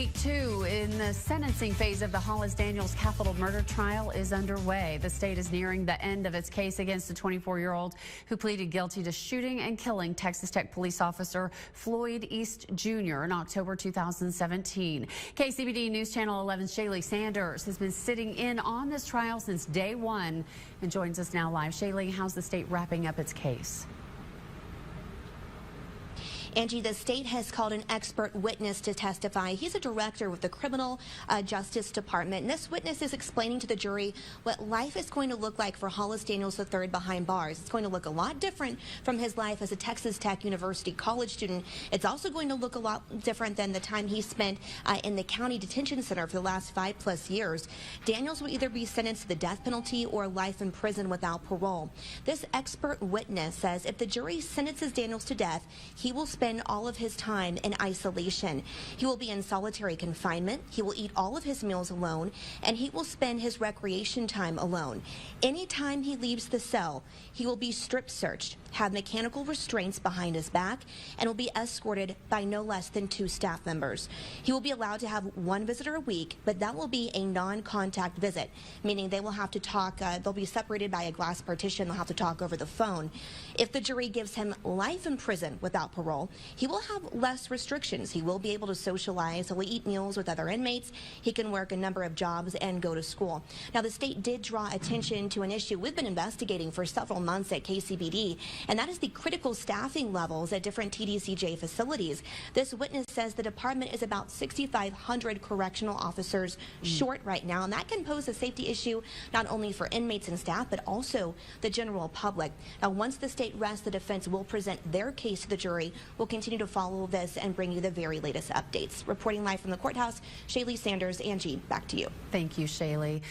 Week 2 in the sentencing phase of the Hollis Daniels capital murder trial is underway. The state is nearing the end of its case against the 24-year-old who pleaded guilty to shooting and killing Texas Tech police officer Floyd East Jr. in October 2017. KCBD News Channel 11's Shaylee Sanders has been sitting in on this trial since day one and joins us now live. Shaylee, how's the state wrapping up its case? Angie, the state has called an expert witness to testify. He's a director with the Criminal Justice Department. And this witness is explaining to the jury what life is going to look like for Hollis Daniels III behind bars. It's going to look a lot different from his life as a Texas Tech University college student. It's also going to look a lot different than the time he spent in the county detention center for the last 5+ years. Daniels will either be sentenced to the death penalty or life in prison without parole. This expert witness says if the jury sentences Daniels to death, he will spend all of his time in isolation. He will be in solitary confinement. He will eat all of his meals alone, and he will spend his recreation time alone. Anytime he leaves the cell, he will be strip searched, have mechanical restraints behind his back, and will be escorted by no less than 2 staff members. He will be allowed to have 1 visitor a week, but that will be a non-contact visit, meaning they will have to talk, they'll be separated by a glass partition, they'll have to talk over the phone. If the jury gives him life in prison without parole, he will have less restrictions. He will be able to socialize, he'll eat meals with other inmates, he can work a number of jobs and go to school. Now, the state did draw attention to an issue we've been investigating for several months at KCBD, and that is the critical staffing levels at different TDCJ facilities. This witness says the department is about 6,500 correctional officers short right now, and that can pose a safety issue not only for inmates and staff, but also the general public. Now, once the state rests, the defense will present their case to the jury. We'll continue to follow this and bring you the very latest updates. Reporting live from the courthouse, Shaylee Sanders. Angie, back to you. Thank you, Shaylee.